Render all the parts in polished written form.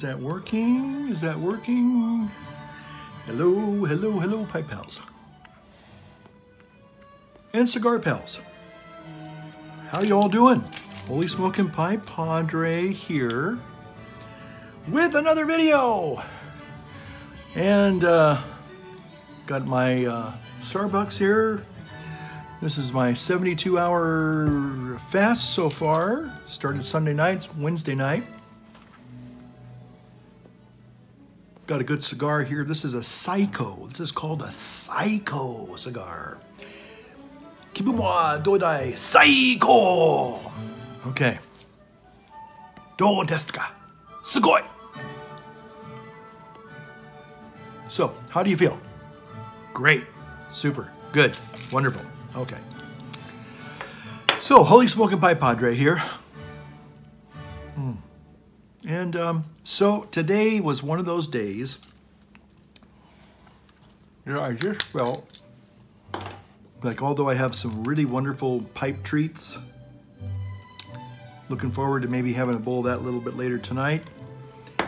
that working? Is that working? Hello, hello, hello, pipe pals. And cigar pals. How y'all doing? Holy Smoking Pipe Padre here with another video. And got my Starbucks here. This is my 72-hour fast so far. Started Sunday nights, Wednesday night. Got a good cigar here. This is a Psycho. This is called a Psycho cigar. Kibumwa dodai Psycho. Okay. Do desu ka? Sugoi. So, how do you feel? Great. Super. Good. Wonderful. Okay. So, Holy Smoking Pipe Padre here. And so today was one of those days, I just felt like, although I have some really wonderful pipe treats, looking forward to maybe having a bowl of that a little bit later tonight,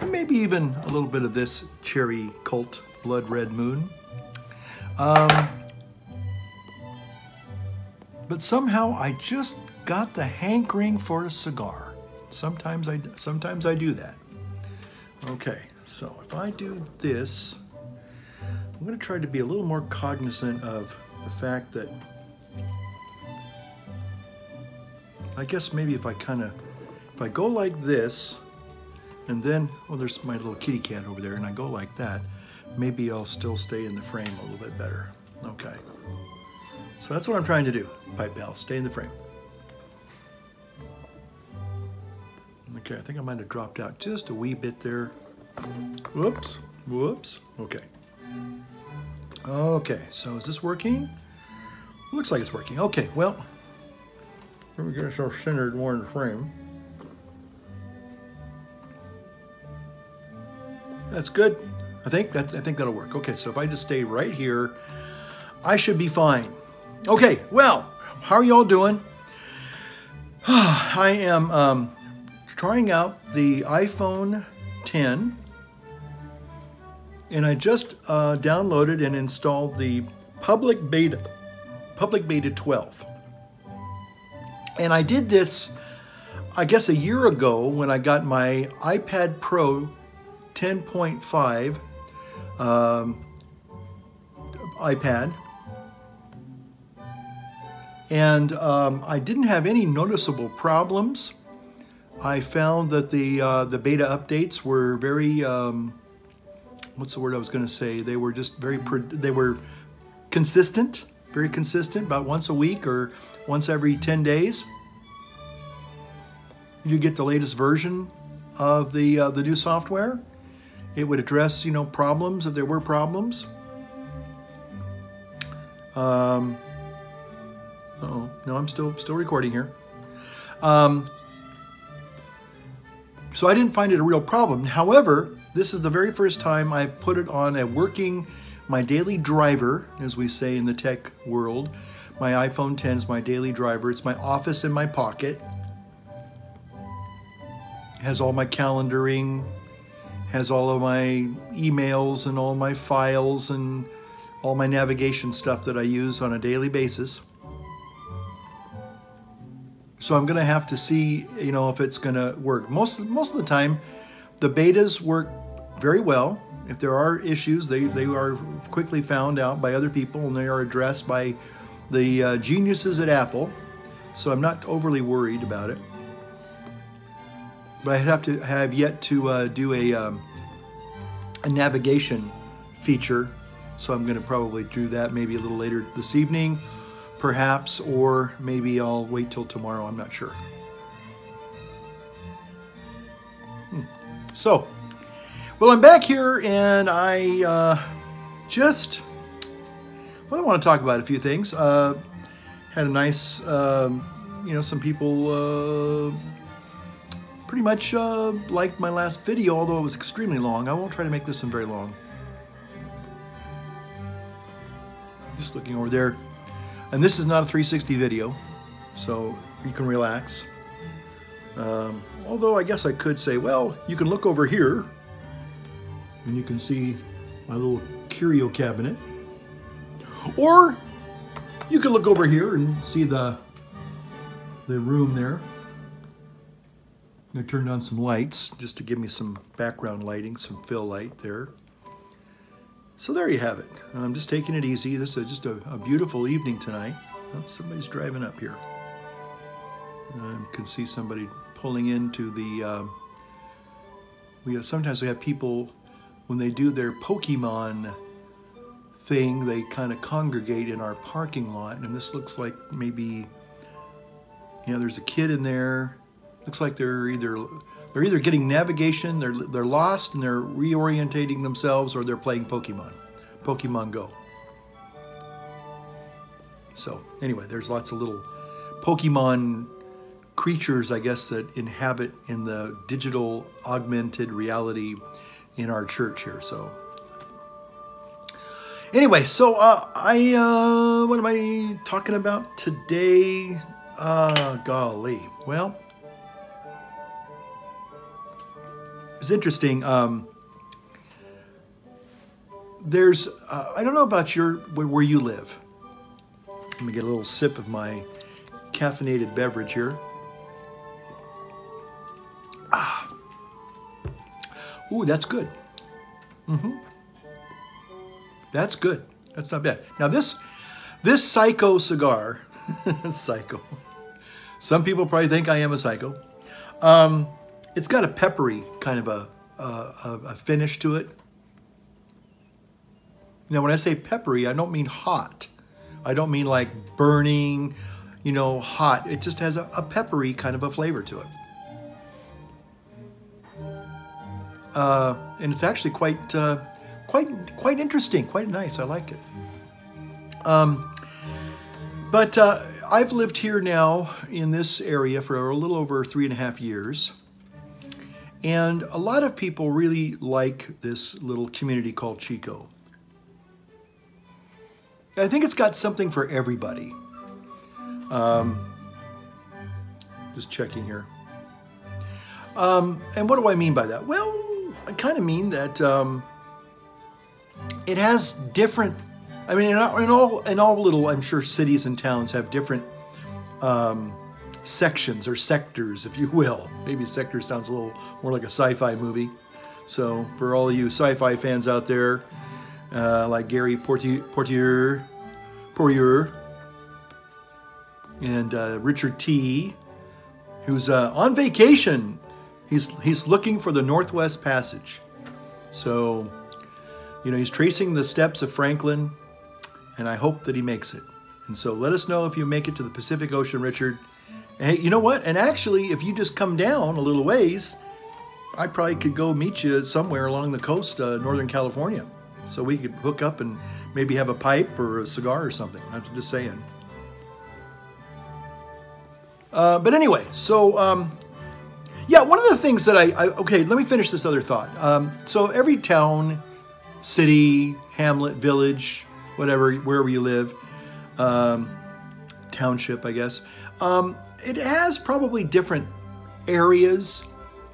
and maybe even a little bit of this Cherry Cult Blood Red Moon. But somehow I just got the hankering for a cigar. Sometimes I do that. Okay, so if I do this, I'm going to try to be a little more cognizant of the fact that I guess maybe if I go like this, and then, oh, there's my little kitty cat over there, and I go like that, maybe I'll still stay in the frame a little bit better. Okay, so that's what I'm trying to do, pipe pal, stay in the frame. Okay, I think I might have dropped out just a wee bit there. Whoops, whoops, okay. Okay, so is this working? Looks like it's working. Okay, well, let me get us all centered more in the frame. That's good. I think that'll work. Okay, so if I just stay right here, I should be fine. Okay, well, how are y'all doing? I am trying out the iPhone 10, and I just downloaded and installed the public beta 12. And I did this, I guess, a year ago when I got my iPad Pro 10.5 iPad. And I didn't have any noticeable problems. I found that the beta updates were very, what's the word I was going to say? They were just they were consistent, very consistent, about once a week or once every 10 days. You get the latest version of the new software. It would address, problems if there were problems. Oh, no, I'm still recording here. So I didn't find it a real problem. However, this is the very first time I've put it on my daily driver, as we say in the tech world. My iPhone 10 is my daily driver. It's my office in my pocket. It has all my calendaring, has all of my emails and all my files and all my navigation stuff that I use on a daily basis. So I'm going to have to see, if it's going to work. Most of the time, the betas work very well. If there are issues, they are quickly found out by other people, and they are addressed by the geniuses at Apple. So I'm not overly worried about it. But I have yet to do a navigation feature. So I'm going to probably do that maybe a little later this evening, perhaps, or maybe I'll wait till tomorrow. I'm not sure. So, well, I'm back here, and I want to talk about a few things. Had a nice, some people pretty much liked my last video, although it was extremely long. I won't try to make this one very long. Just looking over there. And this is not a 360 video, so you can relax. Although I guess I could say, well, you can look over here And you can see my little curio cabinet. Or you can look over here and see the room there. I'm going to turn on some lights just to give me some background lighting, some fill light there. So there you have it. I'm just taking it easy. This is just a beautiful evening tonight. Oh, somebody's driving up here. I can see somebody pulling into the... sometimes we have people, when they do their Pokemon thing, they kind of congregate in our parking lot. And this looks like maybe, there's a kid in there. Looks like they're either getting navigation, they're lost and they're reorientating themselves, or they're playing Pokemon Go. So anyway, there's lots of little Pokemon creatures, I guess, that inhabit in the digital augmented reality in our church here. So anyway, so what am I talking about today? Golly, well, it's interesting. There's, I don't know about where you live. Let me get a little sip of my caffeinated beverage here. Ooh, that's good. That's good. That's not bad. Now this psycho cigar, psycho. Some people probably think I am a psycho. It's got a peppery kind of a finish to it. Now, when I say peppery, I don't mean hot. I don't mean like burning, hot. It just has a peppery kind of a flavor to it. And it's actually quite interesting, quite nice. I like it. But I've lived here now in this area for a little over 3.5 years. And a lot of people really like this little community called Chico. I think it's got something for everybody. Just checking here. And what do I mean by that? Well, I kind of mean that it has different, I mean, in all little, I'm sure, cities and towns have different sections or sectors, if you will. Maybe sector sounds a little more like a sci-fi movie. So for all of you sci-fi fans out there, like Gary Portier and Richard T., who's on vacation. He's looking for the Northwest Passage. So, he's tracing the steps of Franklin, and I hope that he makes it. And so let us know if you make it to the Pacific Ocean, Richard. And hey, you know what? And actually, if you just come down a little ways, I probably could go meet you somewhere along the coast, Northern California. So we could hook up and maybe have a pipe or a cigar or something. I'm just saying. But anyway, so yeah, one of the things that okay, let me finish this other thought. So every town, city, hamlet, village, whatever, wherever you live, township, I guess, it has probably different areas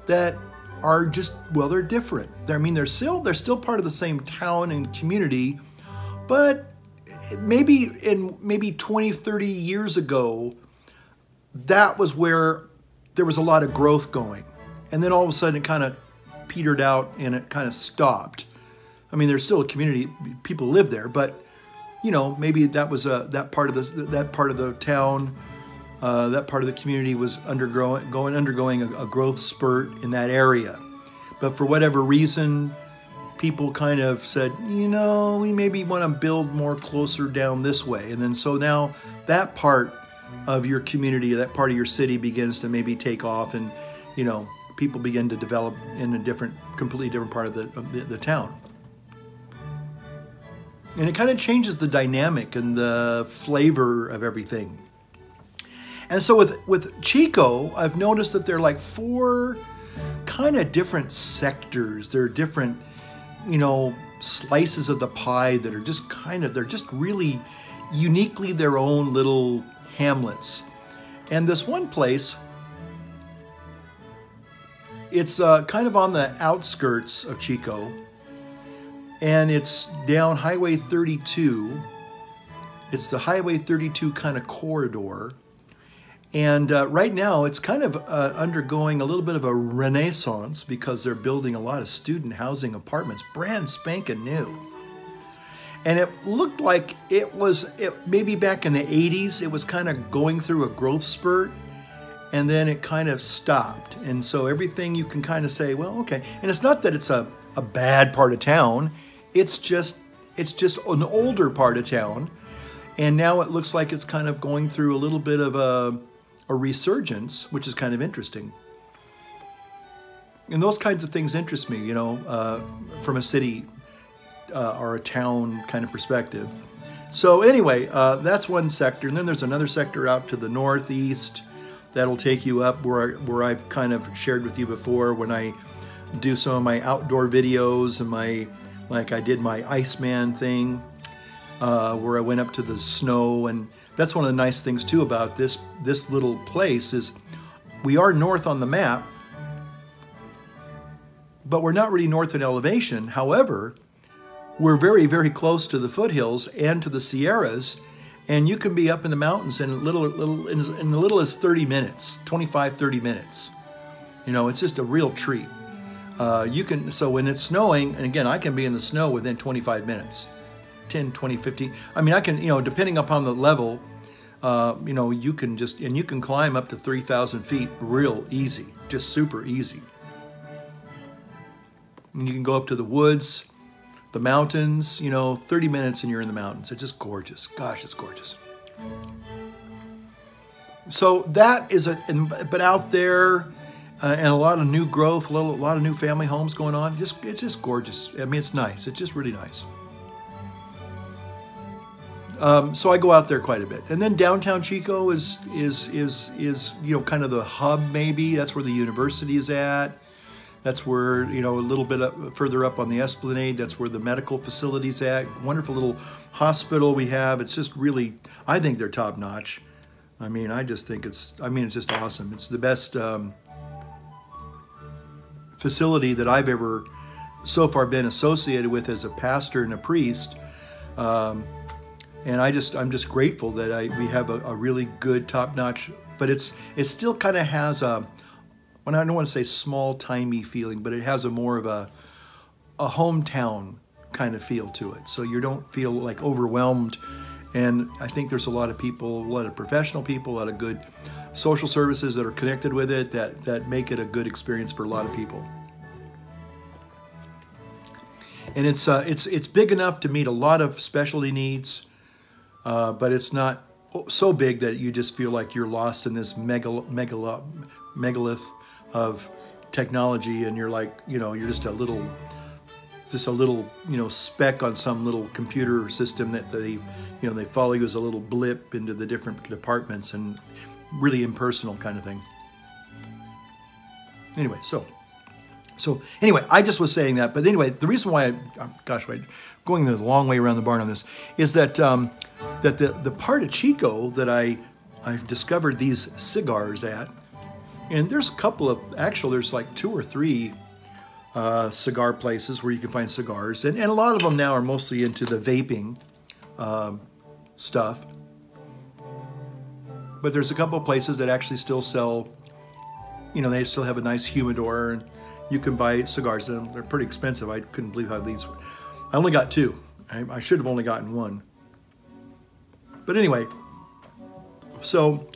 that are just, well, they're different. They're still part of the same town and community, but maybe 20, 30 years ago, that was where there was a lot of growth going. And then all of a sudden it kind of petered out and it kind of stopped. I mean, there's still a community, people live there, but maybe that was that part of the town, that part of the community was undergoing a growth spurt in that area. But for whatever reason, people kind of said, we maybe want to build more closer down this way. And then so now that part of your community, that part of your city begins to maybe take off, and people begin to develop in a completely different part of the town. And it kind of changes the dynamic and the flavor of everything. And so with Chico, I've noticed that there are like 4 kind of different sectors. There are different, slices of the pie that are just they're just really uniquely their own little hamlets. And this one place, it's kind of on the outskirts of Chico, and it's down Highway 32. It's the Highway 32 kind of corridor. And right now, it's kind of undergoing a little bit of a renaissance because they're building a lot of student housing apartments, brand spanking new. And it looked like maybe back in the 80s, it was kind of going through a growth spurt, and then it kind of stopped. And so everything you can kind of say, well, okay. And it's not that it's a bad part of town. It's just an older part of town. And now it looks like it's kind of going through a little bit of a resurgence, which is kind of interesting. And those kinds of things interest me, you know, from a city or a town kind of perspective. So anyway, that's one sector. And then there's another sector out to the northeast that'll take you up where I've kind of shared with you before when I do some of my outdoor videos and like I did my Iceman thing. Where I went up to the snow, and that's one of the nice things too about this little place is we are north on the map, but we're not really north in elevation. However, we're very, very close to the foothills and to the Sierras, and you can be up in the mountains in as little as 30 minutes, 25, 30 minutes. You know, it's just a real treat. So when it's snowing, and again, I can be in the snow within 25 minutes. 10, 20, 50. I mean, I can, you know, depending upon the level, you know, you can climb up to 3,000 feet real easy, just super easy. And you can go up to the woods, the mountains, you know, 30 minutes and you're in the mountains. It's just gorgeous. Gosh, it's gorgeous. So that is but out there, and a lot of new growth, a lot of new family homes going on. It's just gorgeous. I mean, it's nice. It's just really nice. So I go out there quite a bit, and then downtown Chico is you know, kind of the hub. Maybe that's where the university is at. That's where, you know, a little bit further up on the Esplanade, that's where the medical facility's at. Wonderful little hospital we have. It's just really, I think they're top notch. I mean, I just think it's just awesome. It's the best facility that I've ever so far been associated with as a pastor and a priest. And I'm just grateful that we have a really good top-notch, but it still kind of has I don't want to say small-timey feeling, but it has a more of a hometown kind of feel to it. So you don't feel like overwhelmed. And I think there's a lot of people, a lot of professional people, a lot of good social services that are connected with it that make it a good experience for a lot of people. And it's big enough to meet a lot of specialty needs. But it's not so big that you just feel like you're lost in this megalith of technology, and you're like, you know, you're just a little, you know, speck on some little computer system that they follow you as a little blip into the different departments, and really impersonal kind of thing. Anyway, so anyway, I just was saying that. But anyway, the reason why going the long way around the barn on this is that that the part of Chico that I've discovered these cigars at, and there's a couple of, actually there's like 2 or 3 cigar places where you can find cigars, and a lot of them now are mostly into the vaping stuff. But there's a couple of places that actually still sell, you know, they still have a nice humidor, and you can buy cigars. They're pretty expensive. I couldn't believe how these, I only got 2. I should have only gotten 1. But anyway, so,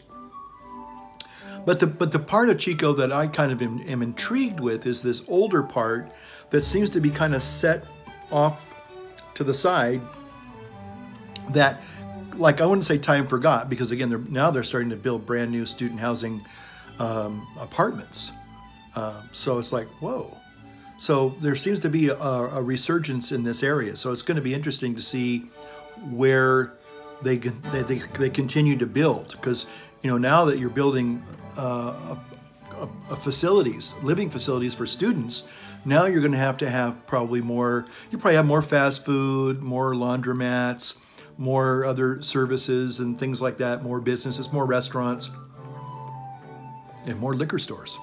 but the part of Chico that I kind of am intrigued with is this older part that seems to be kind of set off to the side that, like, I wouldn't say time forgot, because again, now they're starting to build brand new student housing apartments. So it's like, whoa. So there seems to be a resurgence in this area. So it's going to be interesting to see where they continue to build, because, you know, now that you're building facilities, living facilities for students, now you're going to have probably more. You probably have more fast food, more laundromats, more other services and things like that, more businesses, more restaurants. and more liquor stores.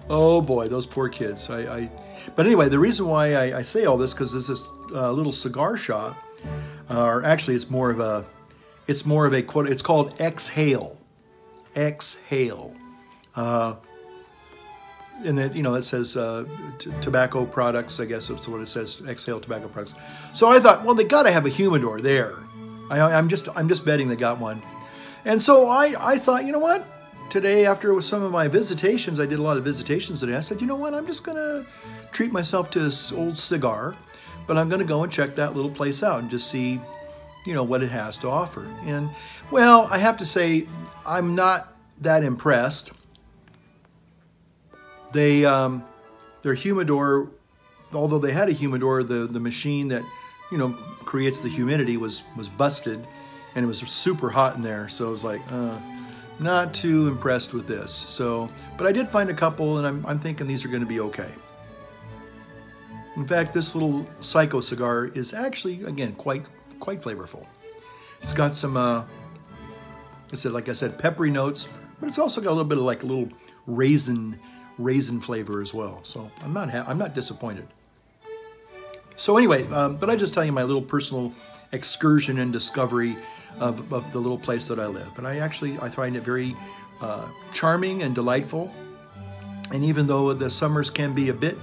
Oh boy, those poor kids. But anyway, the reason why I say all this, because there's this little cigar shop, or actually it's more of a quote, it's called Exhale. Exhale. And then, it says tobacco products, I guess that's what it says, Exhale tobacco products. So I thought, well, they got to have a humidor there. I'm just betting they got one. And so I thought, you know what? Today, after some of my visitations, I did a lot of visitations today. I said, you know what? I'm just going to treat myself to this old cigar, but I'm going to go and check that little place out and just see, what it has to offer. And, well, I have to say, I'm not that impressed. Their humidor, although they had a humidor, the machine that, creates the humidity was busted, and it was super hot in there. So I was like, not too impressed with this. So, but I did find a couple, and I'm thinking these are going to be okay. In fact, this little Psycho cigar is actually, again, quite flavorful. It's got some, like I said, peppery notes, but it's also got a little bit of like a little raisin flavor as well. So I'm not disappointed. So anyway, but I just tell you my little personal excursion and discovery of the little place that I live. And I find it very charming and delightful. And even though the summers can be a bit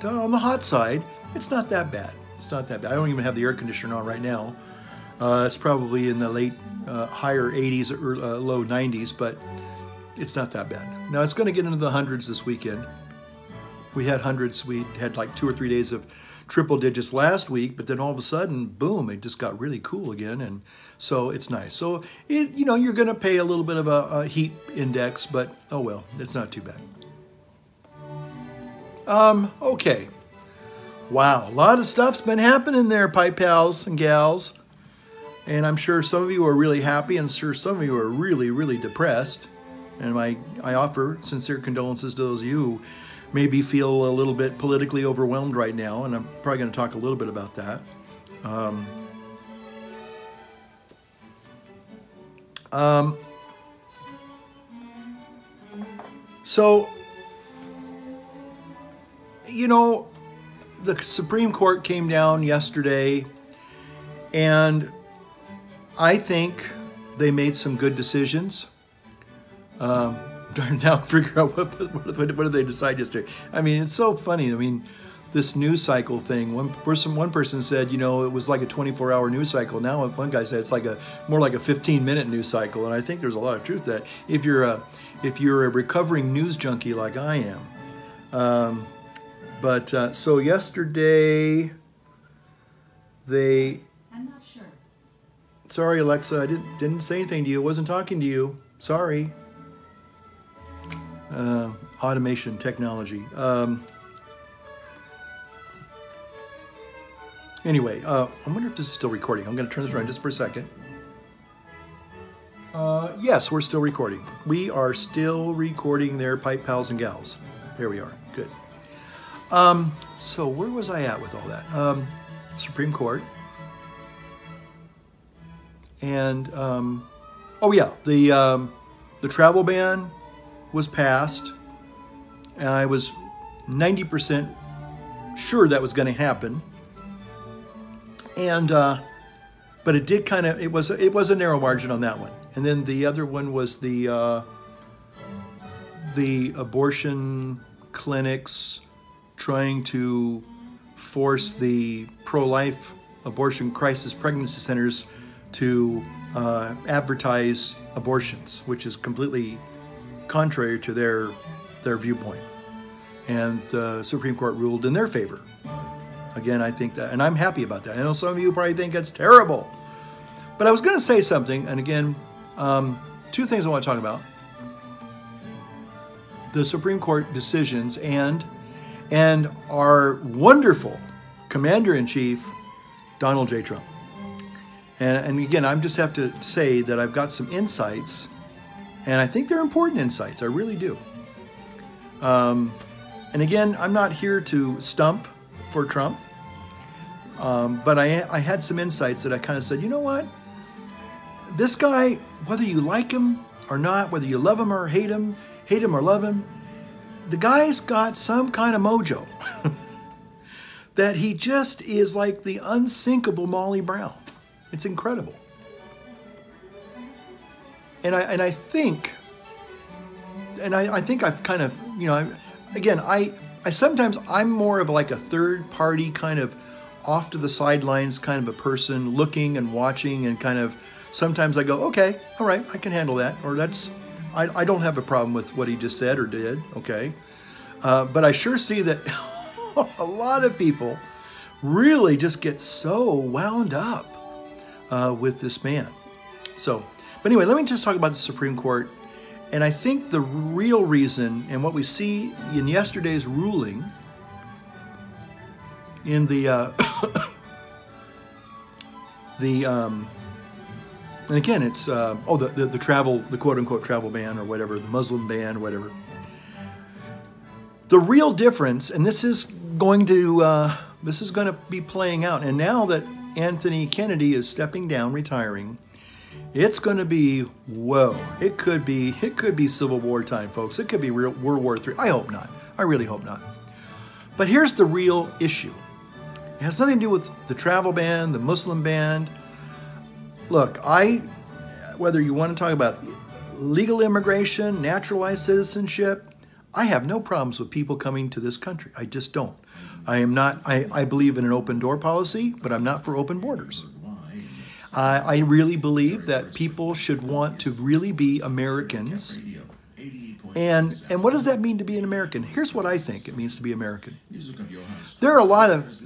on the hot side, it's not that bad. It's not that bad. I don't even have the air conditioner on right now. It's probably in the higher 80s or low 90s, but it's not that bad. Now it's going to get into the hundreds this weekend. We had hundreds. We had like 2 or 3 days of triple digits last week, but then all of a sudden, boom, it just got really cool again, and so it's nice. So you're going to pay a little bit of a heat index, but oh well, it's not too bad. Okay. Wow, a lot of stuff's been happening there, pipe pals and gals, and I'm sure some of you are really happy, and sure some of you are really, really depressed. And I offer sincere condolences to those of you who maybe feel a little bit politically overwhelmed right now, and I'm probably going to talk a little bit about that. So, the Supreme Court came down yesterday, and I think they made some good decisions. Trying to now figure out what did they decide yesterday. I mean, it's so funny. I mean, this news cycle thing. One person said, it was like a 24-hour news cycle. Now one guy said it's more like a 15-minute news cycle. And I think there's a lot of truth to that. If you're a recovering news junkie like I am. So yesterday I'm not sure. Sorry, Alexa, I didn't say anything to you. I wasn't talking to you. Sorry. Automation technology. Anyway, I wonder if this is still recording. I'm going to turn this around just for a second. Yes, we're still recording. We are still recording there, pipe pals and gals. There we are. Good. So where was I at with all that? Supreme Court. And, the travel ban was passed, and I was 90% sure that was going to happen. And but it did it was a narrow margin on that one. And then the other one was the abortion clinics trying to force the pro-life abortion crisis pregnancy centers to advertise abortions, which is completely contrary to their viewpoint. And the Supreme Court ruled in their favor. Again, I think that, and I'm happy about that. I know some of you probably think that's terrible. But I was going to say something, and again, 2 things I want to talk about. The Supreme Court decisions and our wonderful Commander-in-Chief, Donald J. Trump. And again, I just have to say that I've got some insights, and I think they're important insights. I really do. And again, I'm not here to stump for Trump, but I had some insights that I kind of said, you know what? This guy, whether you like him or not, whether you love him or hate him or love him, the guy's got some kind of mojo that he just is like the unsinkable Molly Brown. It's incredible. And I think I've kind of, you know, I sometimes I'm more of like a third party kind of off to the sidelines kind of a person, looking and watching, and kind of sometimes I go, okay, all right, I can handle that, or I don't have a problem with what he just said or did, okay. But I sure see that a lot of people really just get so wound up with this man. So, but anyway, let me just talk about the Supreme Court. And I think the real reason, and what we see in yesterday's ruling in the and again, it's the travel, the quote unquote travel ban or whatever, the Muslim ban, whatever. The real difference, and this is going to be playing out. And now that Anthony Kennedy is stepping down, retiring, it's going to be, whoa, it could be Civil War time, folks. It could be World War III. I hope not. I really hope not. But here's the real issue. It has nothing to do with the travel ban, the Muslim ban. Look, whether you want to talk about legal immigration, naturalized citizenship, I have no problems with people coming to this country. I just don't. I believe in an open door policy, but I'm not for open borders. I really believe that people should want to really be Americans. And what does that mean to be an American? Here's what I think it means to be American. There are a lot of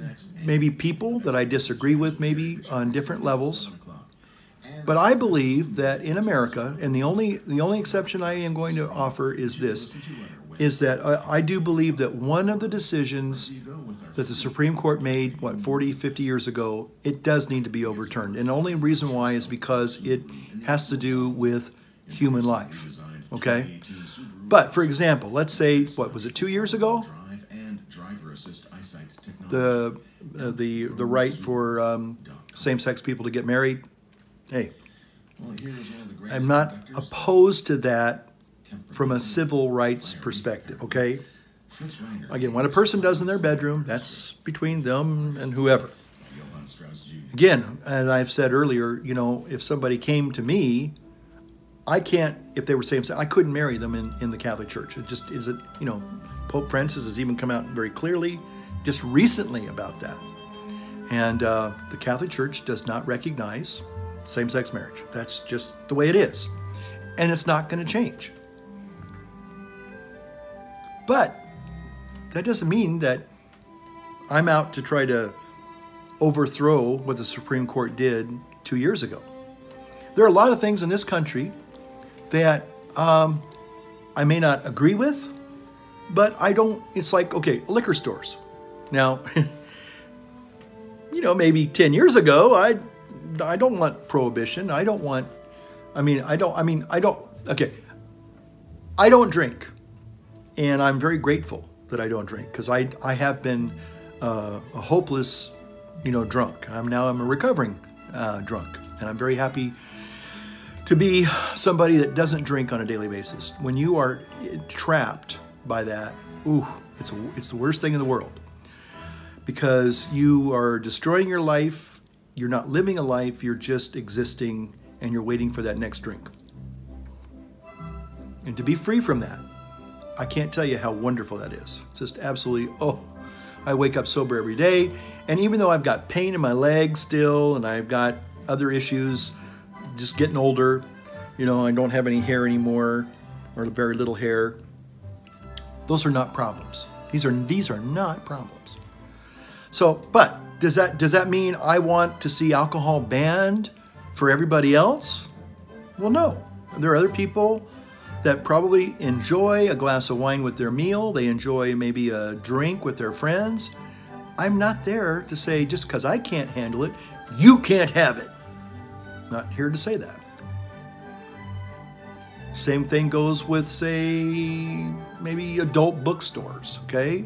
maybe people that I disagree with, maybe on different levels. But I believe that in America, and the only exception I am going to offer is this, is that I do believe that one of the decisions that the Supreme Court made, 40, 50 years ago, it does need to be overturned. And the only reason why is because it has to do with human life, okay? But, for example, let's say, what was it, 2 years ago? The right for same-sex people to get married. Hey, I'm not opposed to that from a civil rights perspective, okay? Again, what a person does in their bedroom, that's between them and whoever. Again, and I've said earlier, you know, if somebody came to me, I can't, if they were same-sex, I couldn't marry them in the Catholic Church. It just isn't, you know, Pope Francis has even come out very clearly just recently about that. And the Catholic Church does not recognize same-sex marriage. That's just the way it is. And it's not going to change. But that doesn't mean that I'm out to try to overthrow what the Supreme Court did 2 years ago. There are a lot of things in this country that I may not agree with, but I don't, it's like, okay, liquor stores. Now, you know, maybe 10 years ago, I don't want prohibition. I don't, okay, I don't drink. And I'm very grateful that I don't drink, because I have been a hopeless, you know, drunk. I'm a recovering drunk, and I'm very happy to be somebody that doesn't drink on a daily basis. When you are trapped by that, ooh, it's the worst thing in the world, because you are destroying your life. You're not living a life. You're just existing, and you're waiting for that next drink. And to be free from that, I can't tell you how wonderful that is. It's just absolutely, oh, I wake up sober every day. And even though I've got pain in my legs still, and I've got other issues, just getting older, you know, I don't have any hair anymore, or very little hair. Those are not problems. These are not problems. So, but does that mean I want to see alcohol banned for everybody else? Well, no. There are other people that probably enjoy a glass of wine with their meal. They enjoy maybe a drink with their friends. I'm not there to say, just because I can't handle it, you can't have it. Not here to say that. Same thing goes with, say, maybe adult bookstores, okay?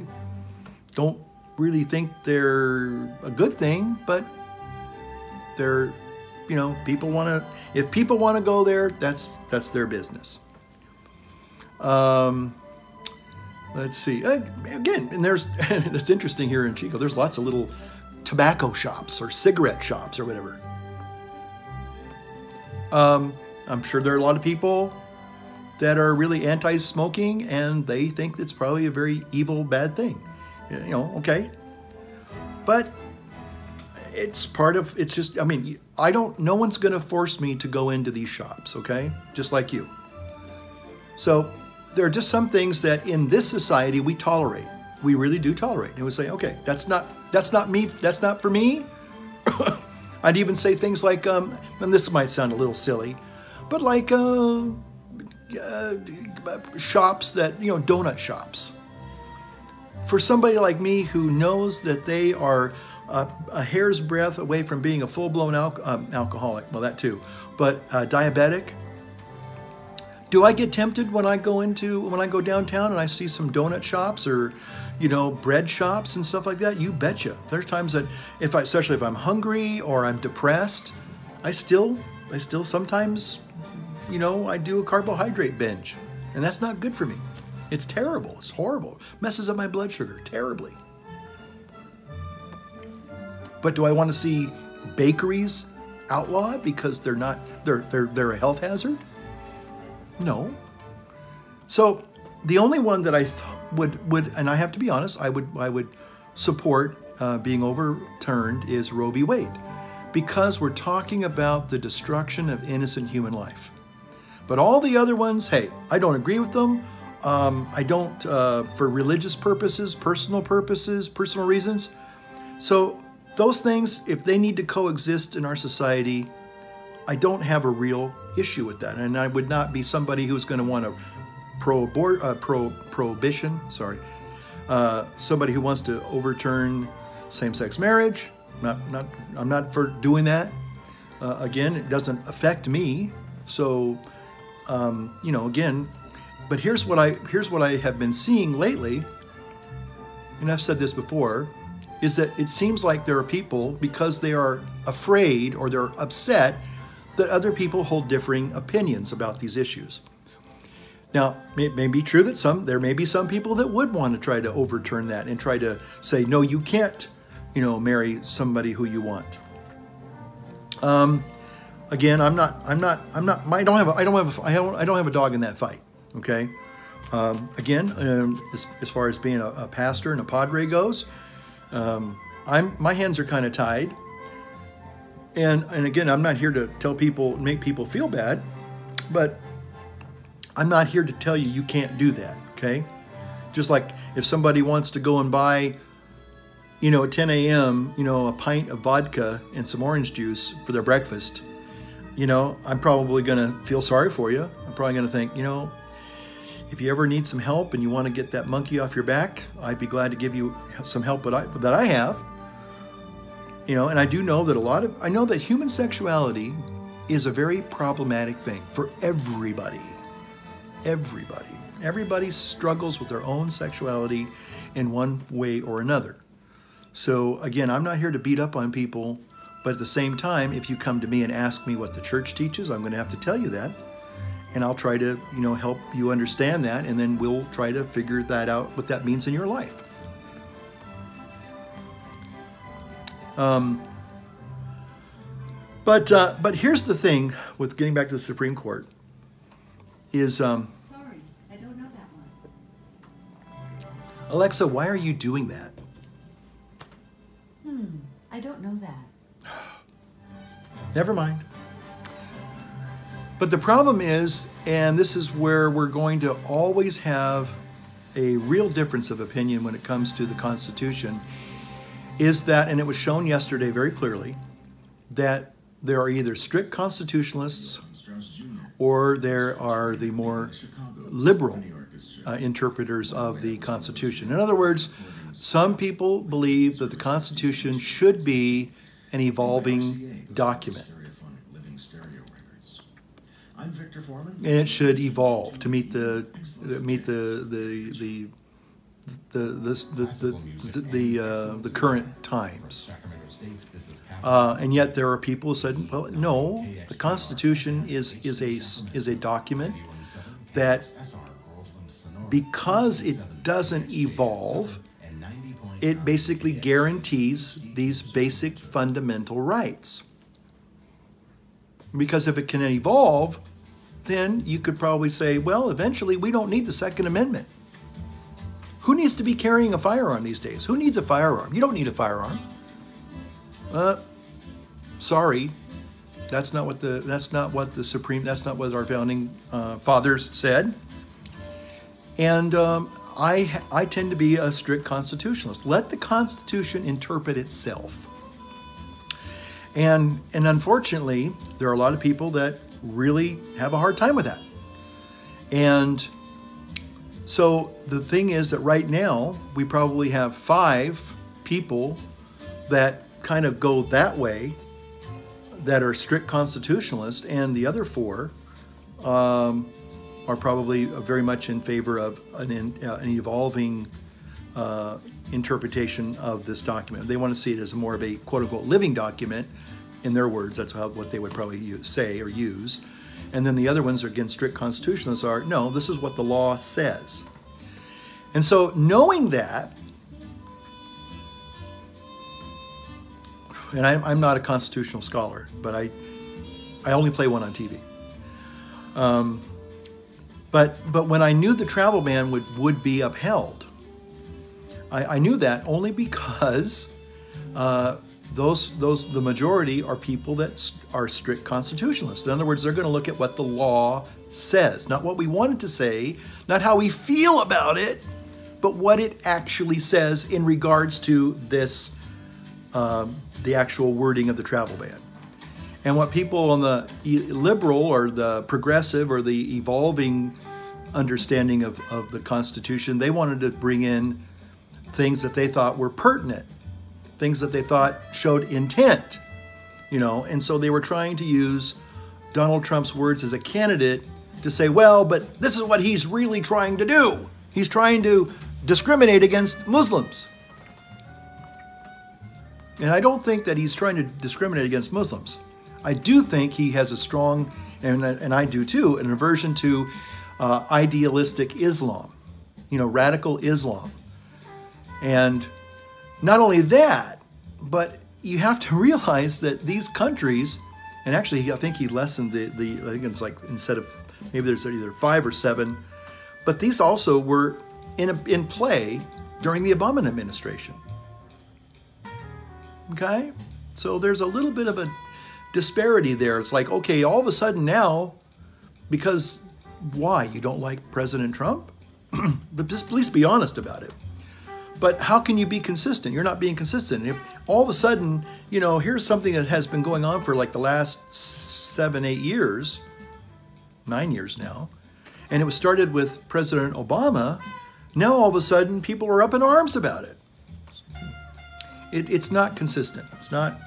Don't really think they're a good thing, but they're you know, people want to, if people want to go there, that's their business. Let's see. Again, and there's, that's interesting here in Chico, there's lots of little tobacco shops or cigarette shops or whatever. I'm sure there are a lot of people that are really anti-smoking and they think it's probably a very evil, bad thing. You know, okay. But it's part of, it's just, I mean, no one's going to force me to go into these shops, okay? Just like you. So there are just some things that in this society we tolerate. We really do tolerate. And we say, okay, that's not me, that's not for me. I'd even say things like, and this might sound a little silly, but like shops that, you know, donut shops. For somebody like me who knows that they are a hair's breadth away from being a full-blown alcoholic, well, that too, but diabetic, do I get tempted when I go downtown and I see some donut shops or, you know, bread shops and stuff like that? You betcha. There's times that especially if I'm hungry or I'm depressed, I still sometimes, you know, I do a carbohydrate binge, and that's not good for me. It's terrible. It's horrible. Messes up my blood sugar terribly. But do I want to see bakeries outlawed because they're a health hazard? No. So the only one that I would, and I have to be honest, I would support being overturned is Roe v. Wade, because we're talking about the destruction of innocent human life. But all the other ones, hey, I don't agree with them. I don't, for religious purposes, personal reasons. So those things, if they need to coexist in our society, I don't have a real issue with that. And I would not be somebody who's going to want to prohibition, somebody who wants to overturn same-sex marriage. I'm not for doing that. Again, it doesn't affect me. So, you know, again, but here's what I have been seeing lately, and I've said this before, is that it seems like there are people, because they are afraid or they're upset, that other people hold differing opinions about these issues. Now, it may be true that there may be some people that would want to try to overturn that and try to say, no, you can't, you know, marry somebody who you want. Again, I don't have a dog in that fight. Okay. Again, as far as being a pastor and a padre goes, my hands are kind of tied. And again, I'm not here to make people feel bad, but I'm not here to tell you you can't do that, okay? Just like if somebody wants to go and buy, you know, at 10 a.m., you know, a pint of vodka and some orange juice for their breakfast, you know, I'm probably going to feel sorry for you. I'm probably going to think, you know, if you ever need some help and you want to get that monkey off your back, I'd be glad to give you some help that I have. You know, and I do know that I know that human sexuality is a very problematic thing for everybody. Everybody struggles with their own sexuality in one way or another. So again, I'm not here to beat up on people, but at the same time, if you come to me and ask me what the church teaches, I'm going to have to tell you that. And I'll try to, you know, help you understand that, and then we'll try to figure that out, what that means in your life. But here's the thing with getting back to the Supreme Court is, sorry, I don't know that one. Alexa, why are you doing that? I don't know that. Never mind. But the problem is, and this is where we're going to always have a real difference of opinion when it comes to the Constitution, is that, and it was shown yesterday very clearly, that there are either strict constitutionalists or there are the more liberal interpreters of the Constitution. In other words, some people believe that the Constitution should be an evolving document. And it should evolve to meet the the current times. And yet there are people who said, well, no, the Constitution is a document that, because it doesn't evolve, it basically guarantees these basic fundamental rights. Because if it can evolve, then you could probably say, well, eventually we don't need the Second Amendment. Who needs to be carrying a firearm these days? Who needs a firearm? You don't need a firearm. Sorry, that's not what our founding fathers said. And I tend to be a strict constitutionalist. Let the Constitution interpret itself. And unfortunately, there are a lot of people that really have a hard time with that. And so the thing is that right now, we probably have 5 people that kind of go that way, that are strict constitutionalists, and the other 4 are probably very much in favor of an evolving interpretation of this document. They want to see it as more of a quote-unquote living document. In their words, that's what they would probably say or use. And then the other ones, again, strict constitutionalists, are, no, this is what the law says. And so knowing that, and I'm not a constitutional scholar, but I only play one on TV. But when I knew the travel ban would be upheld, I knew that only because the majority are people that are strict constitutionalists. In other words, they're going to look at what the law says, not what we want it to say, not how we feel about it, but what it actually says in regards to this, the actual wording of the travel ban. And what people on the liberal or the progressive or the evolving understanding of the Constitution, they wanted to bring in things that they thought were pertinent, things that they thought showed intent, and so they were trying to use Donald Trump's words as a candidate to say, well, but this is what he's really trying to do. He's trying to discriminate against Muslims. And I don't think that he's trying to discriminate against Muslims. I do think he has a strong, and I do too, an aversion to idealistic Islam, radical Islam. And not only that, but you have to realize that these countries, and actually I think he lessened I think it's like, instead of, maybe there's either 5 or 7, but these also were in play during the Obama administration. Okay? So there's a little bit of a disparity there. It's like, okay, all of a sudden now, because why? You don't like President Trump? Just please be honest about it. But how can you be consistent? You're not being consistent. If all of a sudden, here's something that has been going on for like the last 7, 8 years, 9 years now, and it was started with President Obama, now all of a sudden people are up in arms about it. It's not consistent. It's not,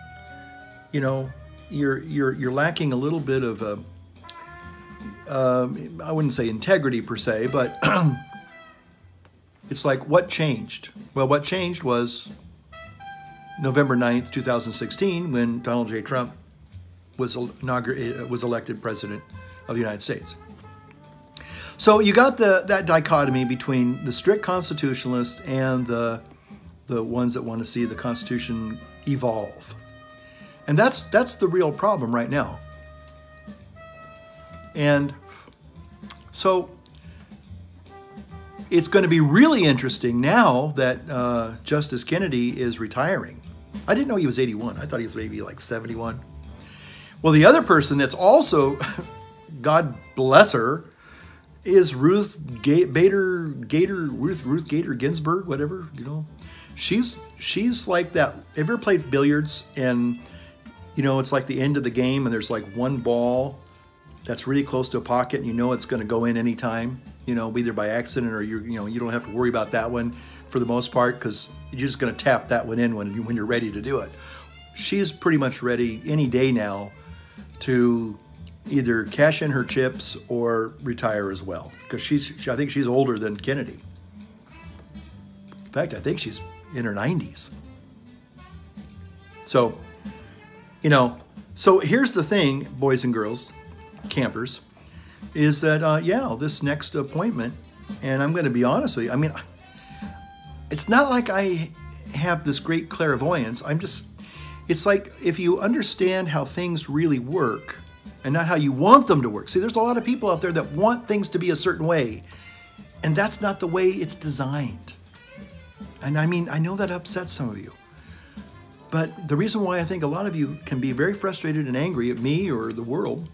you're lacking a little bit of I wouldn't say integrity per se, but it's like, what changed? Well, what changed was November 9th, 2016, when Donald J. Trump was elected president of the United States. So you got that dichotomy between the strict constitutionalists and the ones that want to see the Constitution evolve. And that's the real problem right now. And so it's going to be really interesting now that Justice Kennedy is retiring. I didn't know he was 81. I thought he was maybe like 71. Well, the other person that's also, God bless her, is Ruth Bader Ginsburg, whatever, She's like that. Have you ever played billiards and, it's like the end of the game and there's like one ball that's really close to a pocket and it's going to go in anytime, either by accident or you don't have to worry about that one for the most part because you're just going to tap that one in when you're ready to do it. She's pretty much ready any day now to either cash in her chips or retire as well because I think she's older than Kennedy. fact, I think she's in her 90s. So, you know, so here's the thing, boys and girls, campers, is that, yeah, this next appointment, and I'm going to be honest with you, I mean, it's not like I have this great clairvoyance. It's like if you understand how things really work and not how you want them to work. See, there's a lot of people out there that want things to be a certain way, and that's not the way it's designed. And I mean, I know that upsets some of you. But the reason why I think a lot of you can be very frustrated and angry at me or the world,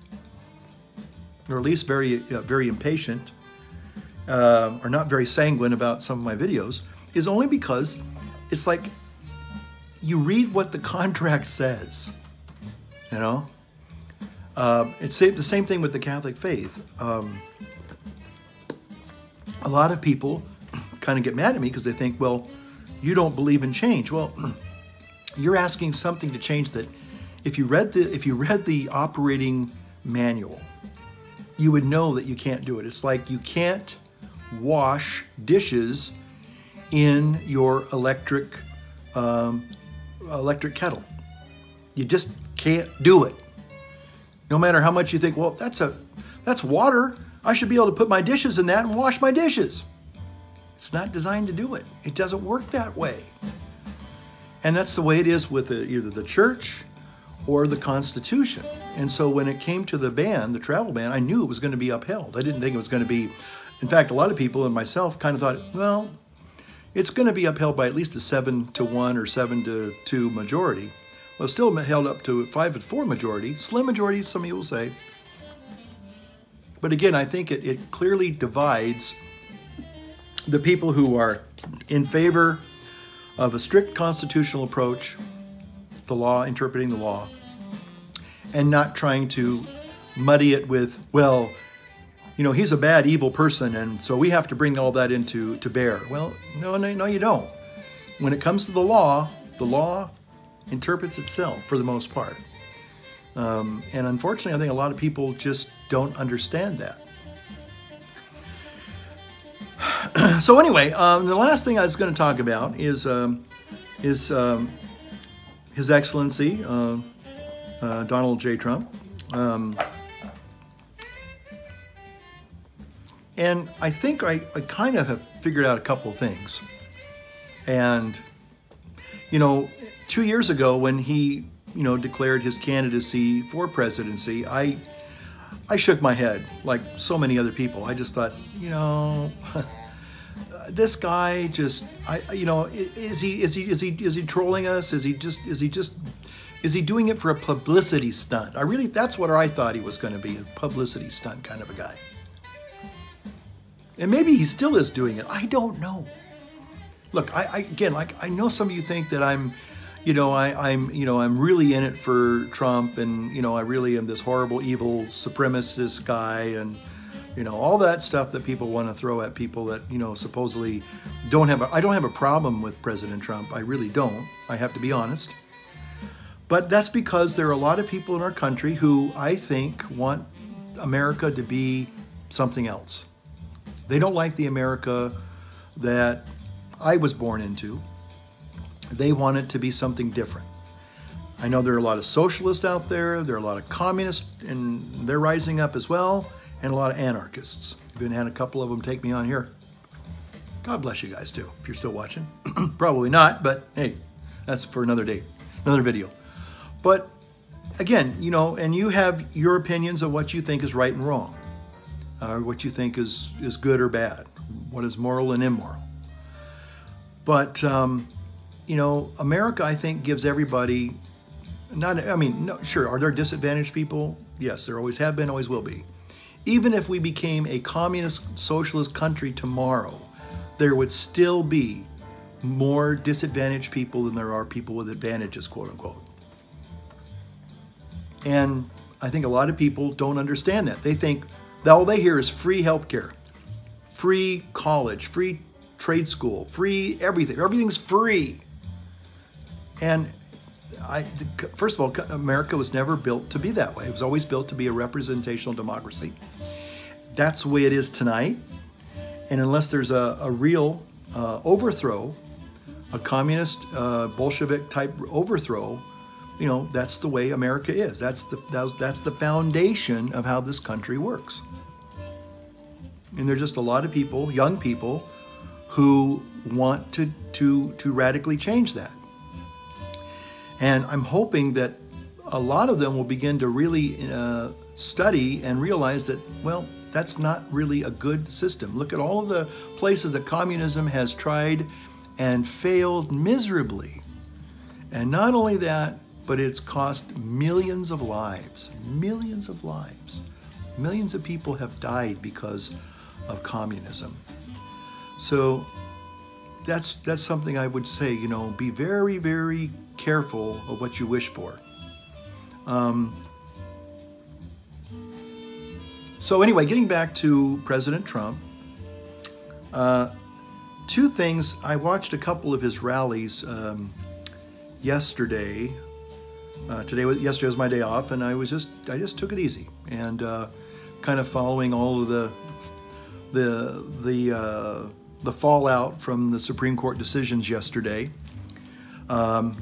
or at least very impatient, or not very sanguine about some of my videos, is only because it's like you read what the contract says, you know? It's the same thing with the Catholic faith. A lot of people kind of get mad at me because they think, well, you don't believe in change. Well, you're asking something to change that if you read the operating manual, you would know that you can't do it. It's like you can't wash dishes in your electric kettle. You just can't do it. No matter how much you think, well, that's water. I should be able to put my dishes in that and wash my dishes. It's not designed to do it. It doesn't work that way. And that's the way it is with either the church or the Constitution. And so when it came to the ban, the travel ban, I knew it was going to be upheld. I didn't think it was going to be, in fact, a lot of people and myself kind of thought, well, it's going to be upheld by at least a 7-1 or 7-2 majority. Well, it's still held up to 5-4 majority, slim majority, some of you will say. But again, I think it clearly divides the people who are in favor of a strict constitutional approach, the law, interpreting the law, and not trying to muddy it with, well, you know, he's a bad, evil person, and so we have to bring all that to bear. Well, no, you don't. When it comes to the law interprets itself for the most part. And unfortunately, I think a lot of people just don't understand that. So anyway, the last thing I was going to talk about is His Excellency Donald J. Trump. And I think I kind of have figured out a couple of things. And, you know, 2 years ago when he, you know, declared his candidacy for presidency, I shook my head like so many other people. I just thought, you know, this guy just, you know, is he trolling us? Is he doing it for a publicity stunt? That's what I thought he was going to be, a publicity stunt kind of a guy. And maybe he still is doing it. I don't know. Look, again, like I know some of you think that I'm really in it for Trump, and you know, I really am this horrible, evil supremacist guy, and you know, all that stuff that people want to throw at people that, you know, supposedly don't have. I don't have a problem with President Trump. I really don't. I have to be honest. But that's because there are a lot of people in our country who I think want America to be something else. They don't like the America that I was born into. They want it to be something different. I know there are a lot of socialists out there. There are a lot of communists, and they're rising up as well, and a lot of anarchists. I've even had a couple of them take me on here. God bless you guys too, if you're still watching. Probably not, but hey, that's for another day, another video. But again, you know, and you have your opinions of what you think is right and wrong, what you think is good or bad, what is moral and immoral. But, you know, America, I think, gives everybody, sure, are there disadvantaged people? Yes, there always have been, always will be. Even if we became a communist, socialist country tomorrow, there would still be more disadvantaged people than there are people with advantages, quote unquote. And I think a lot of people don't understand that. They think that all they hear is free healthcare, free college, free trade school, free everything. Everything's free. And first of all, America was never built to be that way. It was always built to be a representational democracy. That's the way it is tonight. And unless there's a real overthrow a communist Bolshevik type overthrow, you know, that's the way America is. That's the foundation of how this country works. And there's just a lot of people, young people, who want to radically change that. And I'm hoping that a lot of them will begin to really study and realize that, well, that's not really a good system. Look at all of the places that communism has tried and failed miserably. And not only that, but it's cost millions of lives. Millions of lives. Millions of people have died because of communism. So that's something I would say, you know, be very, very careful of what you wish for. So anyway, getting back to President Trump, two things. I watched a couple of his rallies yesterday. Yesterday was my day off, and I just took it easy and kind of following all of the fallout from the Supreme Court decisions yesterday.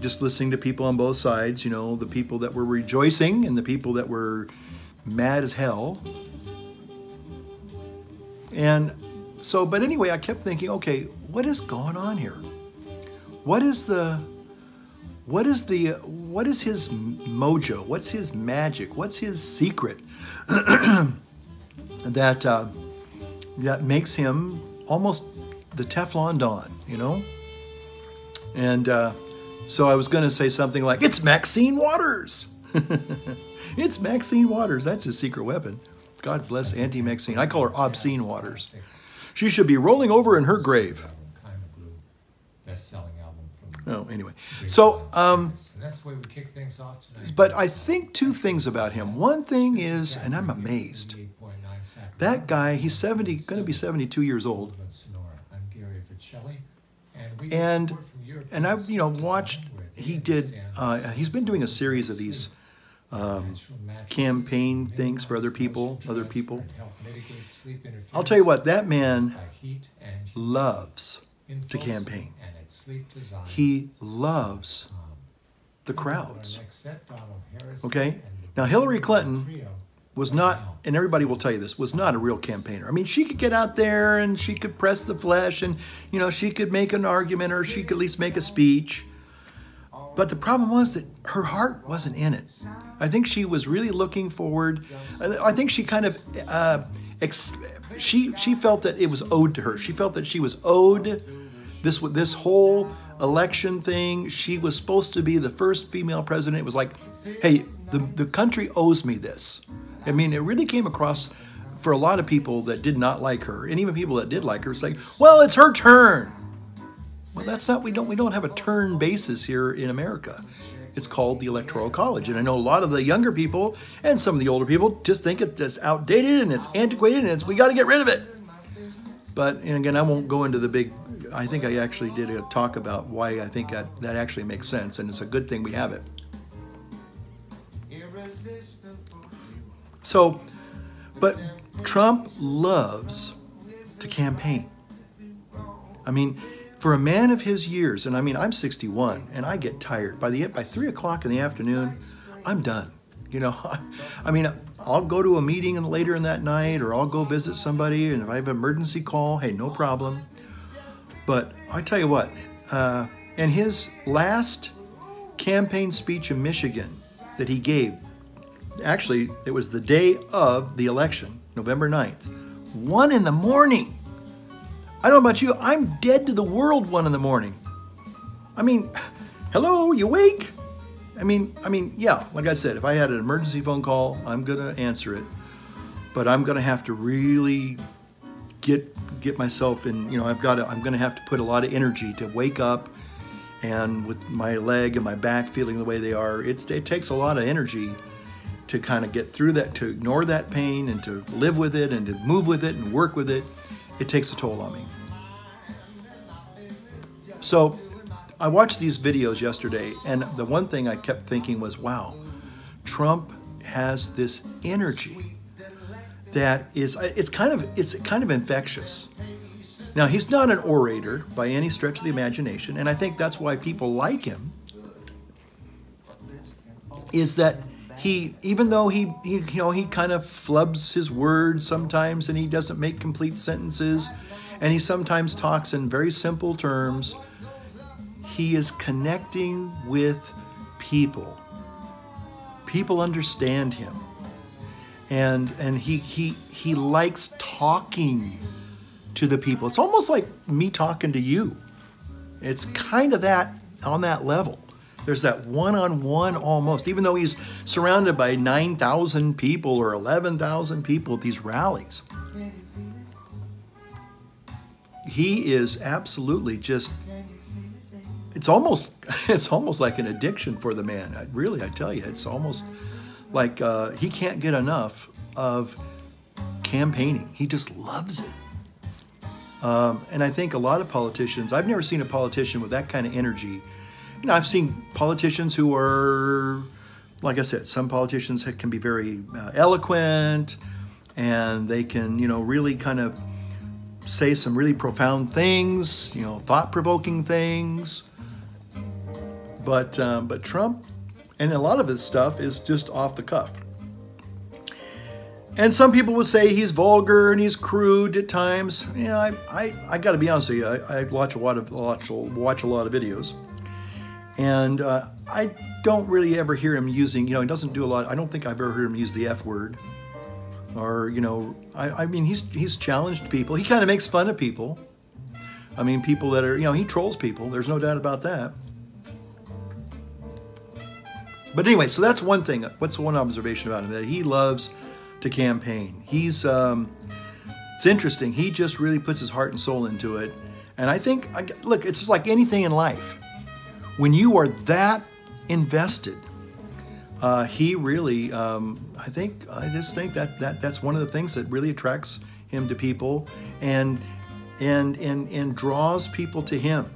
Just listening to people on both sides, you know, the people that were rejoicing and the people that were mad as hell. And so, but anyway, I kept thinking, okay, what is going on here? What is his mojo? What's his magic? What's his secret that makes him almost the Teflon Don, you know? And so I was going to say something like, it's Maxine Waters. It's Maxine Waters. That's his secret weapon. God bless Auntie Maxine. I call her Obscene Waters. She should be rolling over in her grave. Oh, anyway. So, that's the way we kick things off tonight. but I think two things about him. One thing is, and I'm amazed, that guy, he's going to be 72 years old. And I've, you know, watched, he's been doing a series of these campaign things for other people. I'll tell you what, that man loves to campaign. He loves the crowds. Okay? Now, Hillary Clinton was not, and everybody will tell you this, was not a real campaigner. I mean, she could get out there and she could press the flesh and, you know, she could make an argument or she could at least make a speech. But the problem was that her heart wasn't in it. I think she was really looking forward. I think she kind of, she felt that it was owed to her. She felt that she was owed this whole election thing. She was supposed to be the first female president. It was like, hey, the country owes me this. I mean, it really came across for a lot of people that did not like her, and even people that did like her. It's like, well, it's her turn. Well, that's not. We don't have a turn basis here in America. It's called the Electoral College, and I know a lot of the younger people and some of the older people just think it's outdated and it's antiquated and we got to get rid of it. But and again, I won't go into the big. I think I actually did a talk about why I think that actually makes sense, and it's a good thing we have it. So, but Trump loves to campaign. I mean, for a man of his years, and I mean, I'm 61, and I get tired. By 3 o'clock in the afternoon, I'm done. You know, I mean, I'll go to a meeting later in that night, or I'll go visit somebody, and if I have an emergency call, hey, no problem. But I tell you what, in his last campaign speech in Michigan that he gave, actually, it was the day of the election, November 9th, 1 in the morning. I don't know about you, I'm dead to the world 1 in the morning. I mean, hello, you awake? I mean, yeah, like I said, if I had an emergency phone call, I'm gonna answer it. But I'm gonna have to really get myself in, you know, I'm gonna have to put a lot of energy to wake up, and with my leg and my back feeling the way they are, it takes a lot of energy to kind of get through that, to ignore that pain and to live with it and to move with it and work with it. It takes a toll on me. So I watched these videos yesterday, and the one thing I kept thinking was, wow, Trump has this energy that is, it's kind of infectious. Now, he's not an orator by any stretch of the imagination, and I think that's why people like him, is that he, even though he kind of flubs his words sometimes, and he doesn't make complete sentences, and he sometimes talks in very simple terms, he is connecting with people. People understand him, and he likes talking to the people. It's almost like me talking to you. It's kind of that on that level. There's that one-on-one almost, even though he's surrounded by 9,000 people or 11,000 people at these rallies. He is absolutely just, it's almost like an addiction for the man. I tell you, it's almost like he can't get enough of campaigning. He just loves it. And I think a lot of politicians, I've never seen a politician with that kind of energy. You know, I've seen politicians who are, like I said, some politicians can be very eloquent, and they can, really kind of say some really profound things, thought-provoking things. But Trump, and a lot of his stuff is just off the cuff. And some people would say he's vulgar and he's crude at times. I got to be honest with you. I watch a lot of videos, and I don't really ever hear him using. He doesn't do a lot. I don't think I've ever heard him use the F word, or I mean, he's challenged people. He kind of makes fun of people. I mean, people that are he trolls people. There's no doubt about that. But anyway, so that's one thing. What's one observation about him? That he loves to campaign. He's it's interesting. He just really puts his heart and soul into it. And I think, look, it's just like anything in life. When you are that invested, he really, I just think that's one of the things that really attracts him to people and draws people to him,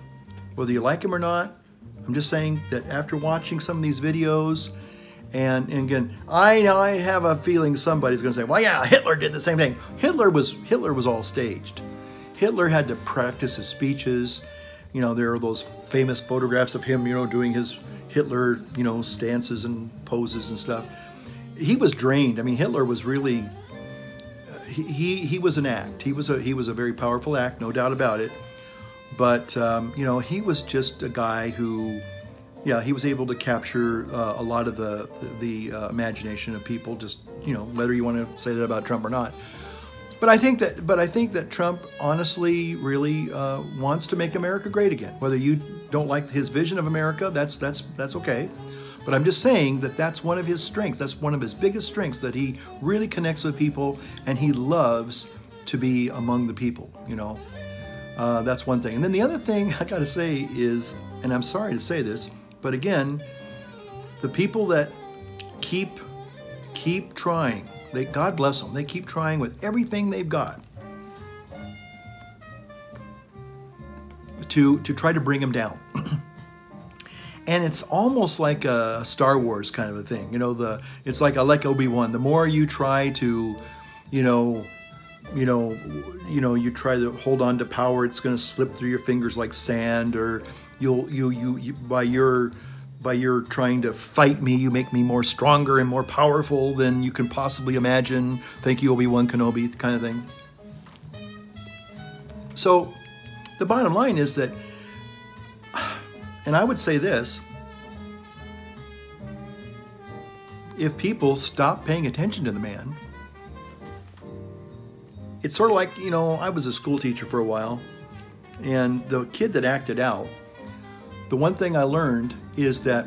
whether you like him or not. I'm just saying that after watching some of these videos, and again, I have a feeling somebody's going to say, well, yeah, Hitler did the same thing. Hitler was all staged. Hitler had to practice his speeches. There are those famous photographs of him, doing his Hitler, stances and poses and stuff. He was drained. I mean, Hitler was really, he was an act. He was a very powerful act, no doubt about it. But, he was just a guy who, he was able to capture a lot of the imagination of people, just, whether you want to say that about Trump or not. But I think that Trump honestly really wants to make America great again. Whether you don't like his vision of America, that's okay. But I'm just saying that that's one of his strengths. That's one of his biggest strengths, that he really connects with people and he loves to be among the people, That's one thing. And then the other thing I got to say is, and I'm sorry to say this, but again, the people that keep trying, God bless them, they keep trying with everything they've got to try to bring him down. And it's almost like a Star Wars kind of a thing. It's like Obi-Wan. The more you try to, you try to hold on to power, it's going to slip through your fingers like sand, or you by your trying to fight me, you make me more stronger and more powerful than you can possibly imagine. Thank you, Obi-Wan Kenobi, kind of thing. So the bottom line is that, and I would say this, if people stop paying attention to the man, it's sort of like, I was a school teacher for a while, and the kid that acted out, the one thing I learned is that,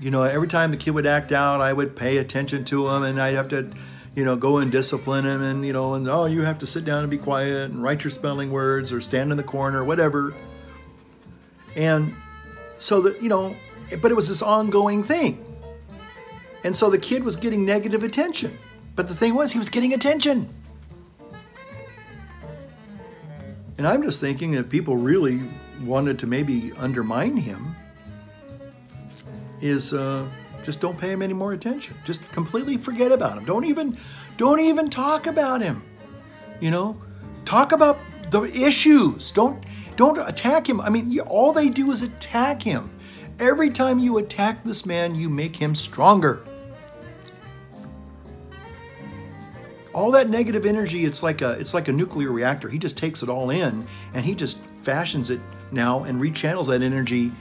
every time the kid would act out, I would pay attention to him, and I'd have to, go and discipline him, and, you have to sit down and be quiet and write your spelling words or stand in the corner, whatever. And so that, but it was this ongoing thing. And so the kid was getting negative attention. But the thing was, he was getting attention. And I'm just thinking, if people really wanted to maybe undermine him, is just don't pay him any more attention. Just completely forget about him. Don't even talk about him. You know, talk about the issues. Don't attack him. I mean, all they do is attack him. Every time you attack this man, you make him stronger. All that negative energy, it's like a nuclear reactor. He just takes it all in, and he just fashions it now and rechannels that energy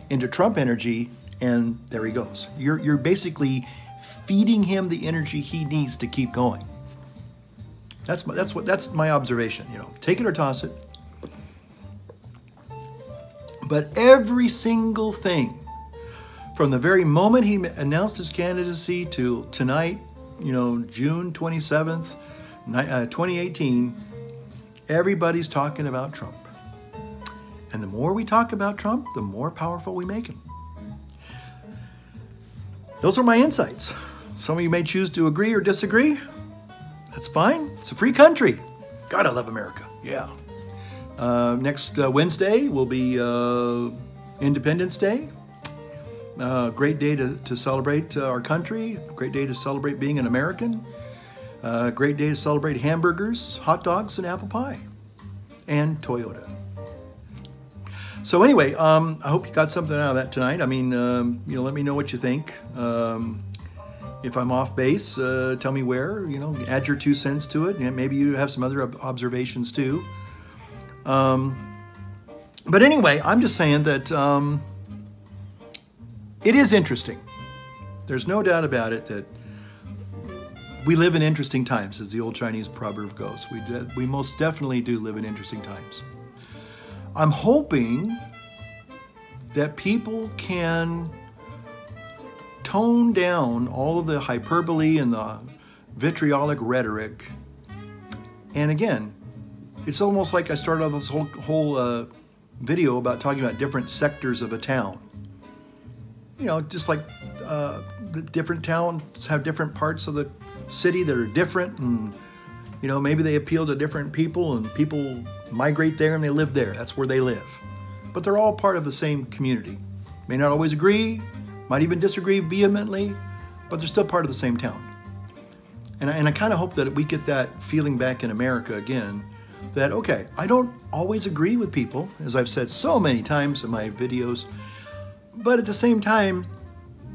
into Trump energy, and there he goes. You're basically feeding him the energy he needs to keep going. That's my observation. You know, take it or toss it. But every single thing, from the very moment he announced his candidacy to tonight, you know, June 27th, 2018, everybody's talking about Trump. And the more we talk about Trump, the more powerful we make him. Those are my insights. Some of you may choose to agree or disagree. That's fine. It's a free country. God, I love America. Yeah. Next Wednesday will be Independence Day. Great day to celebrate our country. Great day to celebrate being an American. Great day to celebrate hamburgers, hot dogs, and apple pie. And Toyota. So anyway, I hope you got something out of that tonight. I mean, you know, let me know what you think. If I'm off base, tell me where. You know, add your 2 cents to it. And maybe you have some other observations too. But anyway, I'm just saying that it is interesting. There's no doubt about it that we live in interesting times, as the old Chinese proverb goes. We most definitely do live in interesting times. I'm hoping that people can tone down all of the hyperbole and the vitriolic rhetoric. And again, it's almost like I started off this whole video about talking about different sectors of a town. You know, just like the different towns have different parts of the city that are different, and you know, maybe they appeal to different people, and people migrate there and they live there. That's where they live. But they're all part of the same community. May not always agree, might even disagree vehemently, but they're still part of the same town. And I kind of hope that we get that feeling back in America again, that, okay, I don't always agree with people, as I've said so many times in my videos, but at the same time,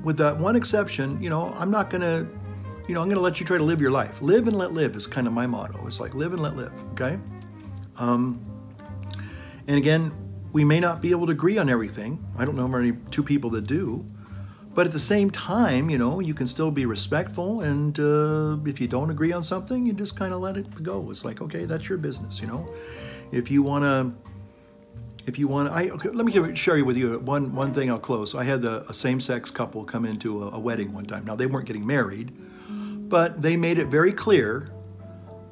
with that one exception, you know, I'm not gonna, you know, I'm gonna let you try to live your life. Live and let live is kind of my motto. It's like live and let live, okay? And again, we may not be able to agree on everything. I don't know many 2 people that do. But at the same time, you know, you can still be respectful, and if you don't agree on something, you just kind of let it go. It's like, okay, that's your business, you know. If you want to, okay, let me share with you one thing. I'll close. I had a same-sex couple come into a wedding one time. Now, they weren't getting married, but they made it very clear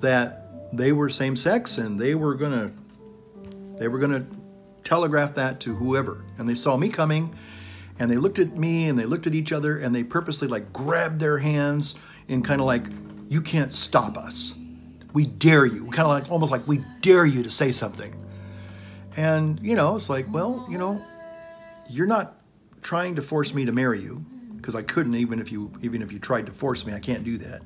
that they were same-sex, and they were gonna telegraph that to whoever. And they saw me coming, and they looked at me, and they looked at each other, and they purposely like grabbed their hands and kind of like, you can't stop us. We dare you. Kind of like, almost like, we dare you to say something. And, you know, it's like, well, you know, you're not trying to force me to marry you, because I couldn't, even if you tried to force me. I can't do that.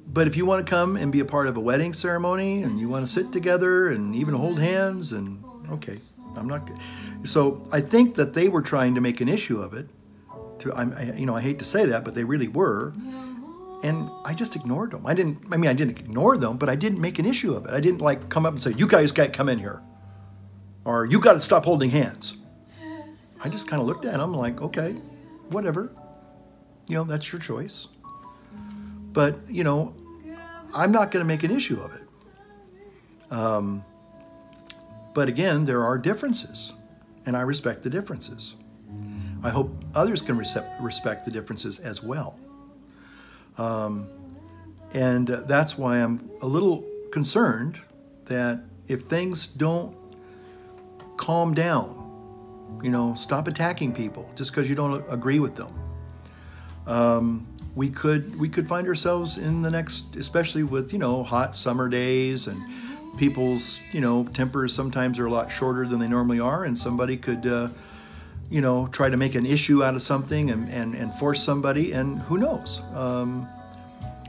But if you want to come and be a part of a wedding ceremony, and you want to sit together and even hold hands, and okay, I'm not. So I think that they were trying to make an issue of it. You know, I hate to say that, but they really were. And I just ignored them. I didn't ignore them, but I didn't make an issue of it. I didn't like come up and say, you guys can't come in here, or you got to stop holding hands. I just kind of looked at them like, okay, whatever. You know, that's your choice. But, you know, I'm not going to make an issue of it. But again, there are differences, and I respect the differences. I hope others can respect the differences as well. And that's why I'm a little concerned that if things don't calm down, you know, stop attacking people just because you don't agree with them. We could find ourselves in the next, especially with, you know, hot summer days, and people's, you know, tempers sometimes are a lot shorter than they normally are, and somebody could, you know, try to make an issue out of something and force somebody, and who knows.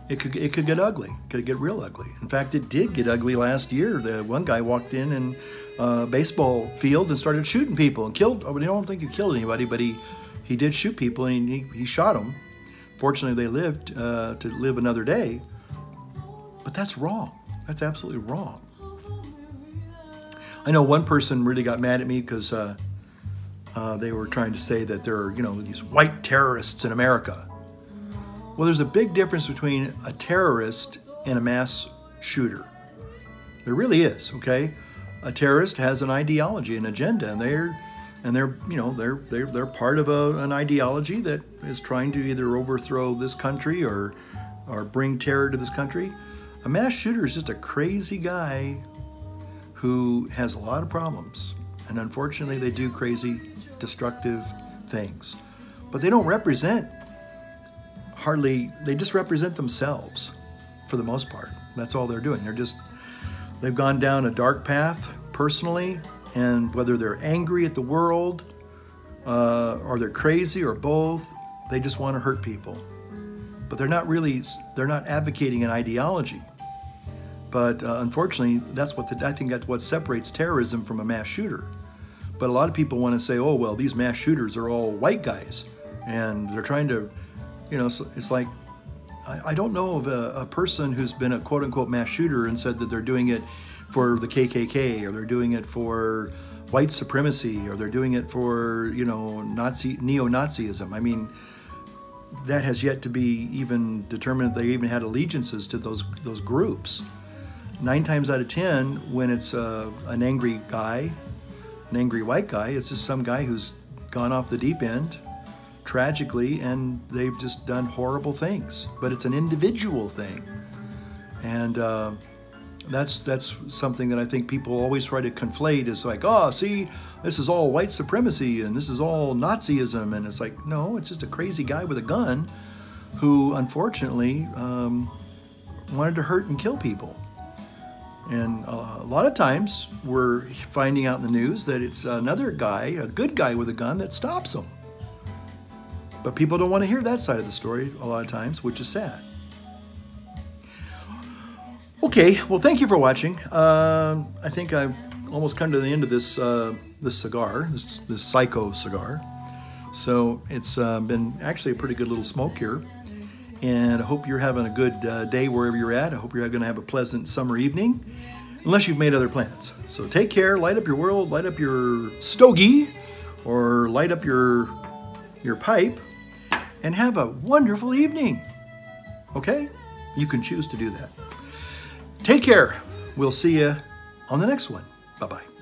it could get ugly. It could get real ugly. In fact, it did get ugly last year. The one guy walked in a baseball field and started shooting people and killed. I don't think he killed anybody, but he did shoot people and he shot them. Fortunately, they lived to live another day. But that's wrong. That's absolutely wrong. I know one person really got mad at me because they were trying to say that there are, these white terrorists in America. Well, there's a big difference between a terrorist and a mass shooter. There really is, okay? A terrorist has an ideology, an agenda, and they're part of an ideology that is trying to either overthrow this country or bring terror to this country. A mass shooter is just a crazy guy who has a lot of problems, and unfortunately they do crazy, destructive things. But they don't represent they just represent themselves for the most part. That's all they're doing. They've gone down a dark path personally, and whether they're angry at the world or they're crazy or both, they just want to hurt people. But they're not advocating an ideology. But unfortunately, I think that's what separates terrorism from a mass shooter. But a lot of people want to say, oh, well, these mass shooters are all white guys. And they're trying to, it's like, I don't know of a person who's been a quote-unquote mass shooter and said that they're doing it for the KKK, or they're doing it for white supremacy, or they're doing it for, neo-Nazism. I mean, that has yet to be even determined if they even had allegiances to those groups. 9 times out of 10, when it's an angry guy, an angry white guy, it's just some guy who's gone off the deep end, tragically, and they've just done horrible things. But it's an individual thing. And that's something that I think people always try to conflate, is like, oh, see, this is all white supremacy and this is all Nazism. And it's like, no, it's just a crazy guy with a gun who unfortunately wanted to hurt and kill people. And a lot of times we're finding out in the news that it's another guy, a good guy with a gun, that stops them. But people don't want to hear that side of the story a lot of times, which is sad. Okay, well, thank you for watching. I think I've almost come to the end of this cigar, this Psycho cigar. So it's been actually a pretty good little smoke here. And I hope you're having a good day wherever you're at. I hope you're going to have a pleasant summer evening, unless you've made other plans. So take care, light up your world, light up your stogie, or light up your pipe, and have a wonderful evening. Okay? You can choose to do that. Take care. We'll see you on the next one. Bye-bye.